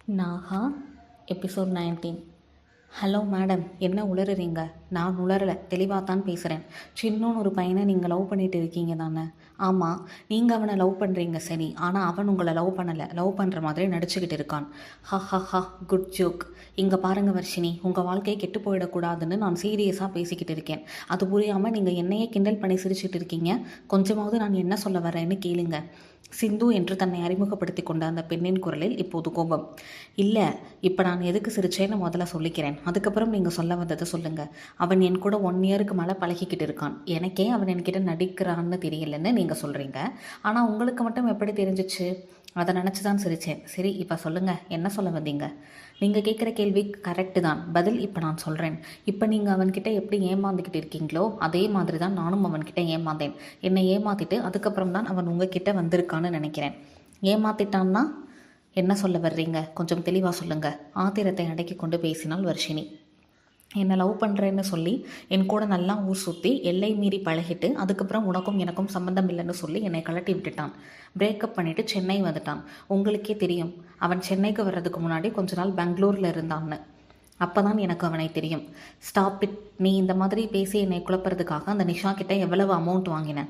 Naga episode 19. Hello madam, என்ன உளறுறீங்க? நான் உளரலை, தெளிவாக தான் பேசுகிறேன். சின்னோன்னு ஒரு பையனை நீங்கள் லவ் பண்ணிட்டு இருக்கீங்க தானே? ஆமாம், நீங்கள் அவனை லவ் பண்ணுறீங்க சரி, ஆனால் அவன் உங்களை லவ் பண்ணலை, லவ் பண்ணுற மாதிரி நடிச்சுக்கிட்டு இருக்கான். ஹா ஹா ஹா, குட் ஜோக். இங்கே பாருங்கள் வர்ஷினி, உங்கள் வாழ்க்கையை கெட்டு போயிடக்கூடாதுன்னு நான் சீரியஸாக பேசிக்கிட்டு இருக்கேன். அது புரியாமல் நீங்கள் என்னையே கிண்டல் பண்ணி சிரிச்சிட்டு இருக்கீங்க. கொஞ்சமாவது நான் என்ன சொல்ல வரேன்னு கேளுங்க. சிந்து என்று தன்னை அறிமுகப்படுத்தி கொண்ட அந்த பெண்ணின் குரலில் இப்போது கோபம். இல்லை, இப்போ நான் எதுக்கு சிரிச்சேன்னு முதல்ல சொல்லிக்கிறேன், அதுக்கப்புறம் நீங்கள் சொல்ல வந்ததை சொல்லுங்கள். அவன் என் கூட 1 இயருக்கு மேலே பழகிக்கிட்டு இருக்கான். எனக்கே அவன் என்கிட்ட நடிக்கிறான்னு தெரியலன்னு நீங்கள் சொல்கிறீங்க. ஆனால் உங்களுக்கு மட்டும் எப்படி தெரிஞ்சிச்சு? அதை நினச்சி தான் சிரித்தேன். சரி, இப்போ சொல்லுங்கள், என்ன சொல்ல வந்தீங்க? நீங்கள் கேட்குற கேள்வி கரெக்டு தான், பதில் இப்போ நான் சொல்கிறேன். இப்போ நீங்கள் அவன்கிட்ட எப்படி ஏமாந்துக்கிட்டு இருக்கீங்களோ அதே மாதிரி தான் நானும் அவன்கிட்ட ஏமாந்தேன். என்னை ஏமாற்றிட்டு அதுக்கப்புறம் தான் அவன் உங்ககிட்ட வந்திருக்கான்னு நினைக்கிறேன். ஏமாத்திட்டான்னா என்ன சொல்ல வர்றீங்க? கொஞ்சம் தெளிவாக சொல்லுங்கள். ஆத்திரத்தை அடக்கி கொண்டு பேசினாள் வர்ஷினி. என்னை லவ் பண்ணுறேன்னு சொல்லி என் கூட நல்லா ஊர் சுற்றி எல்லை மீறி பழகிட்டு அதுக்கப்புறம் உனக்கும் எனக்கும் சம்மந்தம் இல்லைன்னு சொல்லி என்னை கழட்டி விட்டுட்டான். பிரேக்கப் பண்ணிவிட்டு சென்னை வந்துட்டான். உங்களுக்கே தெரியும், அவன் சென்னைக்கு வர்றதுக்கு முன்னாடி கொஞ்ச நாள் பெங்களூரில் இருந்தான்னு. அப்போ தான் எனக்கு அவனை தெரியும். Stop it. நீ இந்த மாதிரி பேசி என்னை குழப்பறதுக்காக அந்த நிஷா கிட்ட எவ்வளவு அமௌண்ட் வாங்கினேன்?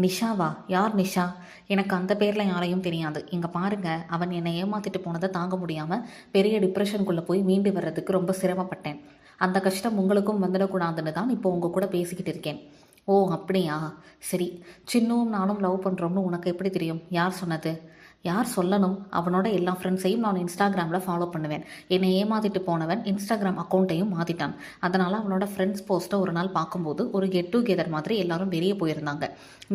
நிஷாவா? யார் நிஷா? எனக்கு அந்த பேரில் யாரையும் தெரியாது. இங்கே பாருங்கள், அவன் என்னை ஏமாற்றிட்டு போனதை தாங்க முடியாமல் பெரிய டிப்ரெஷனுக்குள்ளே போய் மீண்டு வர்றதுக்கு ரொம்ப சிரமப்பட்டேன். அந்த கஷ்டம் உங்களுக்கும் வந்துடக்கூடாதுன்னு தான் இப்போ உங்கள் கூட பேசிக்கிட்டு இருக்கேன். ஓ அப்படியா? சரி, சின்னும் நானும் லவ் பண்ணுறோம்னு உனக்கு எப்படி தெரியும்? யார் சொன்னது? யார் சொல்லணும்? அவனோட எல்லா ஃப்ரெண்ட்ஸையும் நான் இன்ஸ்டாகிராமில் ஃபாலோ பண்ணுவேன். என்னை ஏமாற்றிட்டு போனவன் இன்ஸ்டாகிராம் அக்கௌண்ட்டையும் மாற்றிட்டான். அதனால் அவனோட ஃப்ரெண்ட்ஸ் போஸ்ட்டை ஒரு நாள் பார்க்கும்போது ஒரு கெட் டுகெதர் மாதிரி எல்லாரும் வெளியே போயிருந்தாங்க.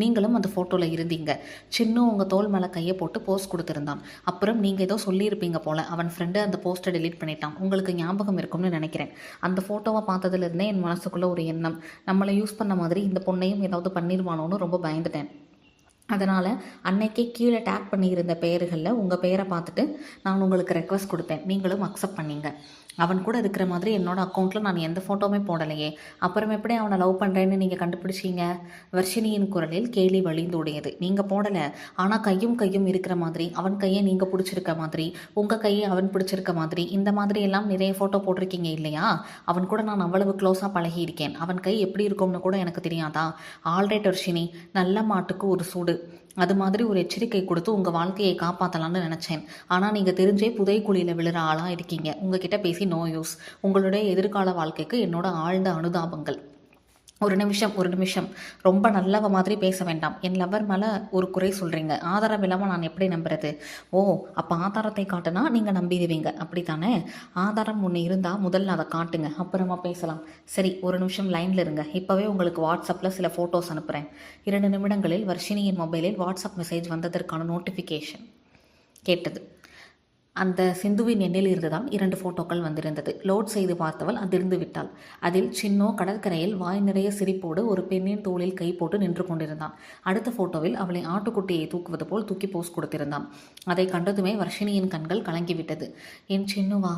நீங்களும் அந்த ஃபோட்டோவில் இருந்தீங்க. சின்னும் உங்கள் தோல் மேலே கையை போட்டு போஸ்ட் கொடுத்துருந்தான். அப்புறம் நீங்கள் ஏதோ சொல்லியிருப்பீங்க போல், அவன் ஃப்ரெண்டு அந்த போஸ்ட்டை டெலீட் பண்ணிட்டான். உங்களுக்கு ஞாபகம் இருக்கும்னு நினைக்கிறேன். அந்த ஃபோட்டோவை பார்த்ததுலேருந்தே என் மனசுக்குள்ளே ஒரு எண்ணம், நம்மளை யூஸ் பண்ண மாதிரி இந்த பொண்ணையும் ஏதாவது பண்ணிடுவானோன்னு ரொம்ப பயந்துட்டேன். அதனால் அன்னைக்கே கீழே டேக் பண்ணியிருந்த பெயர்களில் உங்கள் பெயரை பார்த்துட்டு நான் உங்களுக்கு ரெக்வஸ்ட் கொடுத்தேன். நீங்களும் அக்செப்ட் பண்ணீங்க. அவன் கூட இருக்கிற மாதிரி என்னோடய அக்கௌண்ட்டில் நான் எந்த ஃபோட்டோவுமே போடலையே. அப்புறம் எப்படி அவனை லவ் பண்ணுறேன்னு நீங்கள் கண்டுபிடிச்சிங்க? வர்ஷினியின் குரலில் கேலி வழிந்தோடியது. நீங்கள் போடலை, ஆனால் கையும் இருக்கிற மாதிரி, அவன் கையை நீங்கள் பிடிச்சிருக்க மாதிரி, உங்கள் கையை அவன் பிடிச்சிருக்க மாதிரி, இந்த மாதிரி எல்லாம் நிறைய ஃபோட்டோ போட்டிருக்கீங்க இல்லையா? அவன் கூட நான் அவ்வளவு க்ளோஸாக பழகியிருக்கேன். அவன் கை எப்படி இருக்கும்னு கூட எனக்கு தெரியாதா? ஆல்ரைட் வர்ஷினி, நல்ல மாட்டுக்கு ஒரு சூடு. அது மாதிரி ஒரு எச்சரிக்கை கொடுத்து உங்கள் வாழ்க்கையை காப்பாற்றலான்னு நினச்சேன். ஆனால் நீங்கள் தெரிஞ்சே புதைக்குழியில் விழுற ஆளாக இருக்கீங்க. உங்ககிட்ட பேசி நோ யூஸ். உங்களுடைய எதிர்கால வாழ்க்கைக்கு என்னோட ஆழ்ந்த அனுதாபங்கள். ஒரு நிமிஷம், ரொம்ப நல்லவ மாதிரி பேச வேண்டாம். என் லவர் மேலே ஒரு குறை சொல்கிறீங்க, ஆதாரம் இல்லாமல் நான் எப்படி நம்புறது? ஓ, அப்போ ஆதாரத்தை காட்டுனா நீங்கள் நம்பிடுவீங்க, அப்படி தானே? ஆதாரம் ஒன்று இருந்தால் முதல்ல அதை காட்டுங்க, அப்புறமா பேசலாம். சரி, ஒரு நிமிஷம் லைனில் இருங்க. இப்போவே உங்களுக்கு வாட்ஸ்அப்பில் சில ஃபோட்டோஸ் அனுப்புகிறேன். 2 நிமிடங்களில் வர்ஷினியின் மொபைலில் வாட்ஸ்அப் மெசேஜ் வந்ததற்கான நோட்டிஃபிகேஷன் கேட்டது. அந்த சிந்துவின் எண்ணில் இருந்துதான் 2 ஃபோட்டோக்கள் வந்திருந்தது. லோட் செய்து பார்த்தவள் அதிர்ந்து விட்டாள். அதில் சின்னோ கடற்கரையில் வாய் நிறைய சிரிப்போடு ஒரு பெண்ணின் தோளில் கை போட்டு நின்று கொண்டிருந்தான். அடுத்த ஃபோட்டோவில் அவளை ஆட்டுக்குட்டியை தூக்குவது போல் தூக்கி போஸ் கொடுத்திருந்தான். அதை கண்டதுமே வர்ஷினியின் கண்கள் கலங்கிவிட்டது. என் சின்னுவா?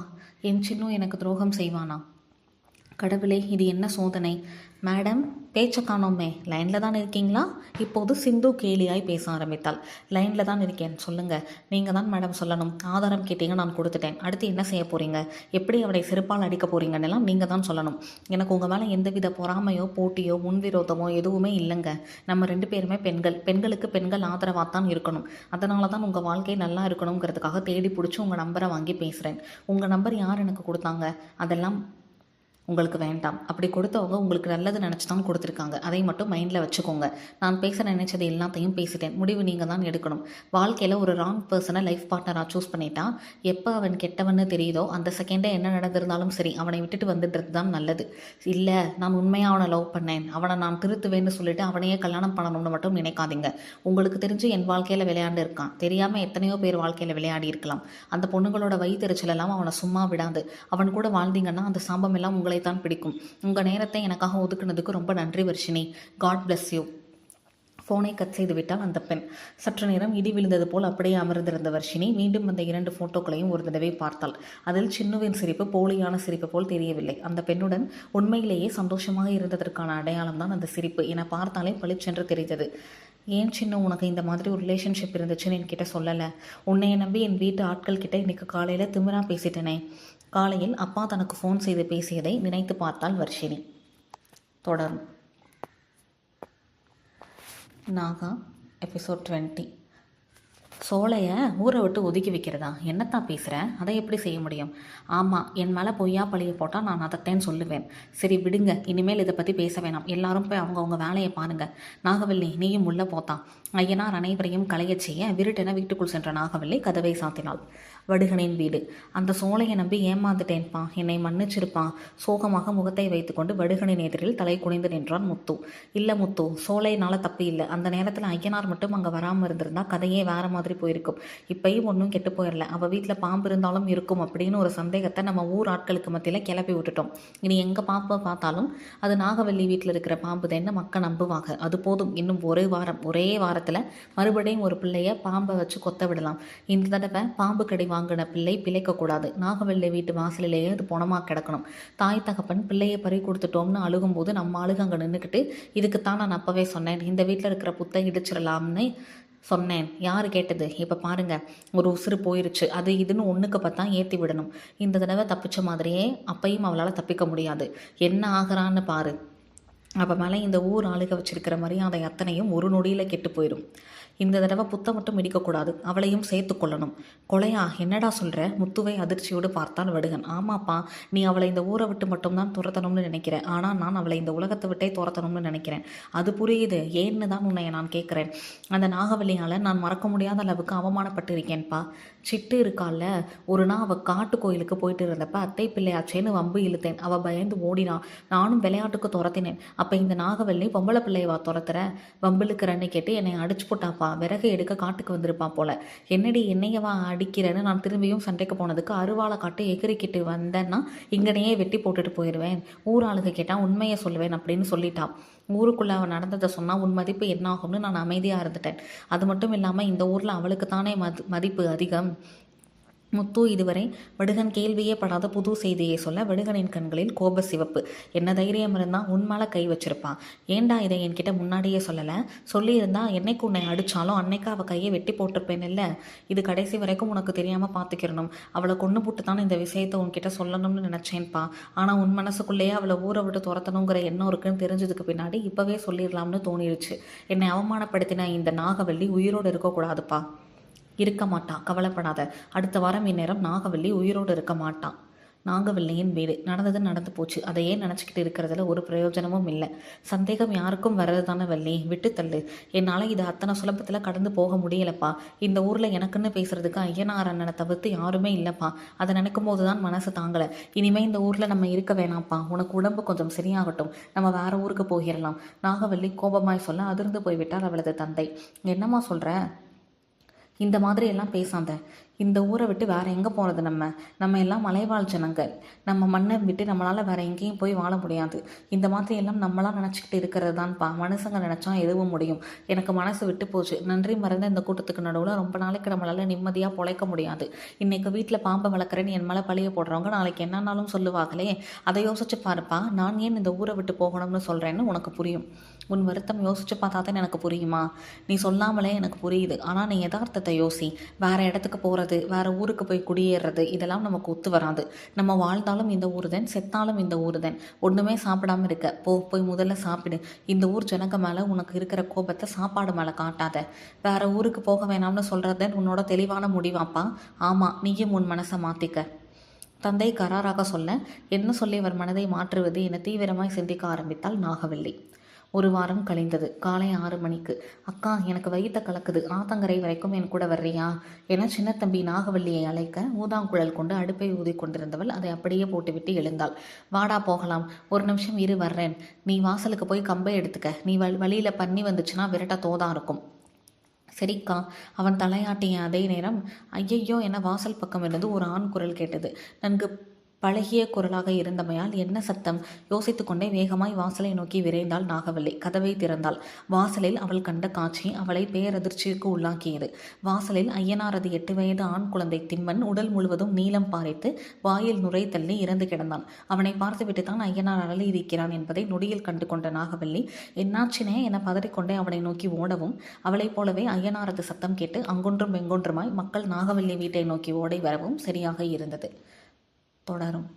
என் சின்னு எனக்கு துரோகம் செய்வானா? கடவுளே, இது என்ன சோதனை? மேடம், பேச்சை காணோமே, லைனில் தான் இருக்கீங்களா? இப்போது சிந்து கேலியாய் பேச ஆரம்பித்தாள். லைனில் தான் இருக்கேன், சொல்லுங்கள். நீங்கள் தான் மேடம் சொல்லணும். ஆதாரம் கேட்டீங்க, நான் கொடுத்துட்டேன். அடுத்து என்ன செய்ய போகிறீங்க? எப்படி அவளை செருப்பால் அடிக்க போகிறீங்கன்னெல்லாம் நீங்கள் தான் சொல்லணும். எனக்கு உங்கள் மேலே எந்தவித பொறாமையோ போட்டியோ முன்விரோதமோ எதுவுமே இல்லைங்க. நம்ம 2 பேருமே பெண்கள். பெண்களுக்கு பெண்கள் ஆதரவாக தான் இருக்கணும். அதனால தான் உங்கள் வாழ்க்கை நல்லா இருக்கணுங்கிறதுக்காக தேடி பிடிச்சி உங்கள் நம்பரை வாங்கி பேசுகிறேன். உங்கள் நம்பர் யார் எனக்கு கொடுத்தாங்க? அதெல்லாம் உங்களுக்கு வேண்டாம். அப்படி கொடுத்தவங்க உங்களுக்கு நல்லது நினச்சி தான் கொடுத்துருக்காங்க. அதை மட்டும் மைண்டில் வச்சுக்கோங்க. நான் பேச நினைச்சது எல்லாத்தையும் பேசிட்டேன். முடிவு நீங்கள் தான் எடுக்கணும். வாழ்க்கையில் ஒரு ராங் பர்சனை லைஃப் பார்ட்னராக சூஸ் பண்ணிட்டா எப்போ அவன் கெட்டவன்னு தெரியுதோ அந்த செகண்டே என்ன நடந்திருந்தாலும் சரி அவனை விட்டுட்டு வந்துடுறது தான் நல்லது. இல்லை, நான் உண்மையாக அவனை லவ் பண்ணேன், அவனை நான் திருத்துவேன்னு சொல்லிட்டு அவனையே கல்யாணம் பண்ணணும்னு மட்டும் நினைக்காதீங்க. உங்களுக்கு தெரிஞ்சு என் வாழ்க்கையில் விளையாண்டு இருக்கான். தெரியாமல் எத்தனையோ பேர் வாழ்க்கையில் விளையாடி இருக்கலாம். அந்த பொண்ணுங்களோட வயிற்றுச்சலெல்லாம் அவனை சும்மா விடாது. அவன் கூட வாழ்ந்தீங்கன்னா அந்த சாபம் எல்லாம் உங்களை தான் பிடிக்கும். உங்கள் நேரத்தை எனக்காக ஒதுக்குனதுக்கு ரொம்ப நன்றி வர்ஷினி. God bless you. ஃபோனை கட் செய்து விட்டால் அந்த பெண். சற்று நேரம் இடி விழுந்தது போல் அப்படியே அமர்ந்திருந்த வர்ஷினி மீண்டும் அந்த 2 ஃபோட்டோக்களையும் ஒரு தடவை பார்த்தாள். அதில் சின்னுவின் சிரிப்பு போலியான சிரிப்பு போல் தெரியவில்லை. அந்த பெண்ணுடன் உண்மையிலேயே சந்தோஷமாக இருந்ததற்கான அடையாளம் தான் அந்த சிரிப்பு என பார்த்தாலே பளிச்சென்று தெரிந்தது. ஏன் சின்ன உனக்கு இந்த மாதிரி ஒரு ரிலேஷன்ஷிப் இருந்துச்சுன்னு என்கிட்ட சொல்லலை? உன்னைய நம்பி என் வீட்டு ஆட்கள் கிட்ட இன்னைக்கு காலையில் திமிரா பேசிட்டேனே. காலையில் அப்பா தனக்கு ஃபோன் செய்து பேசியதை நினைத்து பார்த்தாள் வர்ஷினி. தொடரும். நாகா எபிசோட் 20. சோலையை ஊரை விட்டு ஒதுக்கி வைக்கிறதா? என்னத்தான் பேசுகிறேன்? அதை எப்படி செய்ய முடியும்? ஆமாம், என் மேலே பொய்யா பழிய போட்டால் நான் அதைத்தேன்னு சொல்லுவேன். சரி விடுங்க, இனிமேல் இதை பற்றி பேச வேணாம். எல்லாரும் போய் அவங்கவுங்க வேலையை பாருங்கள். நாகவல்லி, நீயும் உள்ளே போத்தான். ஐயனார் அனைவரையும் களையச் செய்ய விருட்டென வீட்டுக்குள் சென்ற நாகவல்லி கதவை சாத்தினாள். வடுகனின் வீடு. அந்த சோலையை நம்பி ஏமாந்துட்டேன்ப்பா, என்னை மன்னிச்சிருப்பான். சோகமாக முகத்தை வைத்துக்கொண்டு வடுகனின் எதிரில் தலை குனிந்து நின்றான் முத்து. இல்லை முத்து, சோலையினால தப்பு இல்லை. அந்த நேரத்தில் ஐயனார் மட்டும் அங்கே வராமல் இருந்திருந்தா கதையே வேற மாதிரி போயிருக்கும். இப்பயும் ஒன்றும் கெட்டு போயிடல. அவள் வீட்டில் பாம்பு இருந்தாலும் இருக்கும் அப்படின்னு ஒரு சந்தேகத்தை நம்ம ஊர் ஆட்களுக்கு மத்தியில் கிளப்பி விட்டுட்டோம். இனி எங்கே பாம்பை பார்த்தாலும் அது நாகவல்லி வீட்டில் இருக்கிற பாம்பு தான் மக்கள் நம்புவாங்க. அது போதும். இன்னும் ஒரே வாரத்தில் மறுபடியும் ஒரு பிள்ளைய பாம்பை வச்சு கொத்த விடலாம். இந்த தடவை பாம்பு கடி வாங்கின பிள்ளை பிழைக்கக்கூடாது. நாகவல்லி வீட்டு வாசலிலேயே அது பொணமாக கிடக்கணும். தாய் தகப்பன் பிள்ளையை பறி கொடுத்துட்டோம்னு அழுகும்போது நம்ம அழுகு அங்கே நின்றுக்கிட்டு, இதுக்குத்தான் நான் அப்பவே சொன்னேன், இந்த வீட்டில் இருக்கிற புத்தை இடிச்சிடலாம்னு சொன்னேன். யார் கேட்டது? இப்போ பாருங்க, ஒரு உசுறு போயிருச்சு. அது இதுன்னு ஒன்றுக்கு பார்த்தா ஏற்றி விடணும். இந்த தடவை தப்பிச்ச மாதிரியே அப்பையும் அவளால் தப்பிக்க முடியாது. என்ன ஆகிறான்னு பாரு. அப்போ மேலே இந்த ஊர் ஆளுக வச்சிருக்கிற மரியாதை அத்தனையும் ஒரு நொடியில் கெட்டு போயிடும். இந்த தடவை புத்தை மட்டும் இடிக்கக்கூடாது, அவளையும் சேர்த்து கொள்ளணும். கொலையா? என்னடா சொல்கிற? முத்துவை அதிர்ச்சியோடு பார்த்தான் வடுகன். ஆமாப்பா, நீ அவளை இந்த ஊரை விட்டு மட்டும்தான் துரத்தணும்னு நினைக்கிறேன். ஆனால் நான் அவளை இந்த உலகத்தை விட்டே துரத்தணும்னு நினைக்கிறேன். அது புரியுது. ஏன்னு தான் உன்னை நான் கேட்குறேன். அந்த நாகவல்லியால் நான் மறக்க முடியாத அளவுக்கு அவமானப்பட்டு இருக்கேன்ப்பா. சிட்டு இருக்கால, ஒரு நாள் அவள் காட்டு கோயிலுக்கு போயிட்டு இருந்தப்ப அத்தை பிள்ளையாச்சேன்னு வம்பு இழுத்தேன். அவள் பயந்து ஓடினான். நானும் விளையாட்டுக்கு துரத்தினேன். அப்போ இந்த நாகவல்லி பொம்பளை பிள்ளையவா துரத்துற, வம்பிழுக்கிறன்னு கேட்டு என்னை அடிச்சு போட்டாப்பா. விறகு எடுக்க காட்டுக்கு வந்திருப்பான் போல. என்னடி என்னையவா அடிக்கிறேன்னு நான் திரும்பியும் சண்டைக்கு போனதுக்கு அருவாளை காட்டு எகிரிக்கிட்டு வந்தேன்னா இங்கனையே வெட்டி போட்டுட்டு போயிடுவேன். ஊராளுக கேட்டால் உண்மையை சொல்லுவேன் அப்படின்னு சொல்லிட்டான். ஊருக்குள்ளே அவன் நடந்ததை சொன்னால் உன் மதிப்பு என்ன ஆகும்னு நான் அமைதியாக இருந்துட்டேன். அது மட்டும் இல்லாமல் இந்த ஊரில் அவளுக்கு தானே மதிப்பு அதிகம். முத்து இதுவரை வடுகன் கேள்வியே படாத புது செய்தியை சொல்ல வடுகனின் கண்களில் கோப சிவப்பு. என்ன தைரியம் இருந்தால் உன் மேலே கை வச்சிருப்பான். ஏண்டா இதை என்கிட்ட முன்னாடியே சொல்லலை? சொல்லியிருந்தா என்னைக்கு உன்னை அடித்தாலும் அன்னைக்கு அவள் கையை வெட்டி போட்டிருப்பேன். இல்லை, இது கடைசி வரைக்கும் உனக்கு தெரியாமல் பார்த்துக்கிறணும். அவளை கொண்டு போட்டு தான் இந்த விஷயத்தை உன்கிட்ட சொல்லணும்னு நினச்சேன்ப்பா. ஆனால் உன் மனசுக்குள்ளேயே அவளை ஊரை விட்டு துரத்தணுங்கிற எண்ணம் இருக்குன்னு தெரிஞ்சதுக்கு பின்னாடி இப்போவே சொல்லிடலாம்னு தோணிருச்சு. என்னை அவமானப்படுத்தின இந்த நாகவல்லி உயிரோடு இருக்கக்கூடாதுப்பா. இருக்க மாட்டான், கவலைப்படாத. அடுத்த வாரம் இந்நேரம் நாகவல்லி உயிரோடு இருக்க மாட்டான். நாகவல்லியின் வீடு. நடந்தது நடந்து போச்சு. அதையே நினச்சிக்கிட்டு இருக்கிறதுல ஒரு பிரயோஜனமும் இல்லை. சந்தேகம் யாருக்கும் வர்றது தானே வள்ளி, விட்டு தள்ளு. என்னால் இது அத்தனை சுலபத்தில் கடந்து போக முடியலப்பா. இந்த ஊரில் எனக்குன்னு பேசுறதுக்கு ஐயனார் அண்ணனை தவிர்த்து யாருமே இல்லைப்பா. அதை நினைக்கும் போது தான் மனசு தாங்கலை. இனிமேல் இந்த ஊரில் நம்ம இருக்க வேணாம்ப்பா. உனக்கு உடம்பு கொஞ்சம் சரியாகட்டும், நம்ம வேற ஊருக்கு போயிடலாம். நாகவல்லி கோபமாய் சொல்ல அதிர்ந்து போய்விட்டார் அவளது தந்தை. என்னம்மா சொல்கிற? இந்த மாதிரி எல்லாம் பேசாத. இந்த ஊரை விட்டு வேறு எங்கே போகிறது? நம்ம எல்லாம் மலைவாழ் ஜனங்கள். நம்ம மண்ணை விட்டு நம்மளால் வேறு எங்கேயும் போய் வாழ முடியாது. இந்த மாதிரி எல்லாம் நம்மளாம் நினச்சிக்கிட்டு இருக்கிறது தான்ப்பா. மனுஷங்க நினச்சா எதுவும் முடியும். எனக்கு மனசு விட்டு போச்சு. நன்றி மறந்த இந்த கூட்டத்துக்கு நடுவில் ரொம்ப நாளைக்கு நம்மளால் நிம்மதியாக பொழைக்க முடியாது. இன்றைக்கு வீட்டில் பாம்பை வளர்க்குறேன்னு என் மேலே பழிய போடுறவங்க நாளைக்கு என்னன்னாலும் சொல்லுவாங்களே. அதை யோசிச்சு பாருப்பா. நான் ஏன் இந்த ஊரை விட்டு போகணும்னு சொல்கிறேன்னு உனக்கு புரியும். உன் வருத்தம் யோசிச்சு பார்த்தா தான் எனக்கு புரியுமா? நீ சொல்லாமலே எனக்கு புரியுது. ஆனால் நீ யதார்த்தத்தை யோசி. வேறு இடத்துக்கு போகிறது, வேறு ஊருக்கு போய் குடியேறது, இதெல்லாம் நமக்கு ஒத்து வராது. நம்ம வாழ்ந்தாலும் இந்த ஊர் தான், செத்தாலும் இந்த ஊர் தான். ஒன்றுமே சாப்பிடாமல் இருக்க, போய் முதல்ல சாப்பிடு. இந்த ஊர் ஜனங்க மேலே உனக்கு இருக்கிற கோபத்தை சாப்பாடு மேலே காட்டாத. வேறு ஊருக்கு போக வேணாம்னு சொல்கிறது உன்னோட தெளிவான முடிவாப்பா. ஆமாம், நீயும் உன் மனசை மாற்றிக்க. தந்தை கராராக சொல்ல என்ன சொல்லி அவர் மனதை மாற்றுவது என தீவிரமாய் சிந்திக்க ஆரம்பித்தாள் நாகவல்லி. ஒரு வாரம் கழிந்தது. காலை 6 மணிக்கு. அக்கா, எனக்கு வயிற்ற கலக்குது, ஆத்தங்கரை வரைக்கும் என் கூட வர்றியா என சின்னத்தம்பி நாகவல்லியை அழைக்க ஊதாங்குழல் கொண்டு அடுப்பை ஊதி கொண்டிருந்தவள் அதை அப்படியே போட்டுவிட்டு எழுந்தாள். வாடா போகலாம். ஒரு நிமிஷம் இரு, வர்றேன். நீ வாசலுக்கு போய் கம்பை எடுத்துக்க. நீ வழியில் பன்னி வந்துச்சுன்னா விரட்ட தோதா இருக்கும். சரிக்கா. அவன் தலையாட்டிய அதே நேரம் ஐயையோ என வாசல் பக்கம் இருந்து ஒரு ஆண் குரல் கேட்டது. நன்கு பழகிய குரலாக இருந்தமையால் என்ன சத்தம் யோசித்துக்கொண்டே வேகமாய் வாசலை நோக்கி விரைந்தாள் நாகவல்லி. கதவை திறந்தாள். வாசலில் அவள் கண்ட காட்சி அவளை பேரதிர்ச்சிக்கு உள்ளாக்கியது. வாசலில் ஐயனாரது 8 வயது ஆண் குழந்தை திம்மன் உடல் முழுவதும் நீலம் பாரித்து வாயில் நுரை தள்ளி இறந்து கிடந்தான். அவனை பார்த்துவிட்டுத்தான் ஐயனார் அலறியிருக்கிறான் என்பதை நொடியில் கண்டு கொண்ட நாகவல்லி என்னாச்சினே என பதறிக்கொண்டே அவனை நோக்கி ஓடவும், அவளைப் போலவே ஐயனாரது சத்தம் கேட்டு அங்கொன்றும் வெங்கொன்றுமாய் மக்கள் நாகவல்லி வீட்டை நோக்கி ஓடி வரவும் சரியாக இருந்தது. தொடரும்.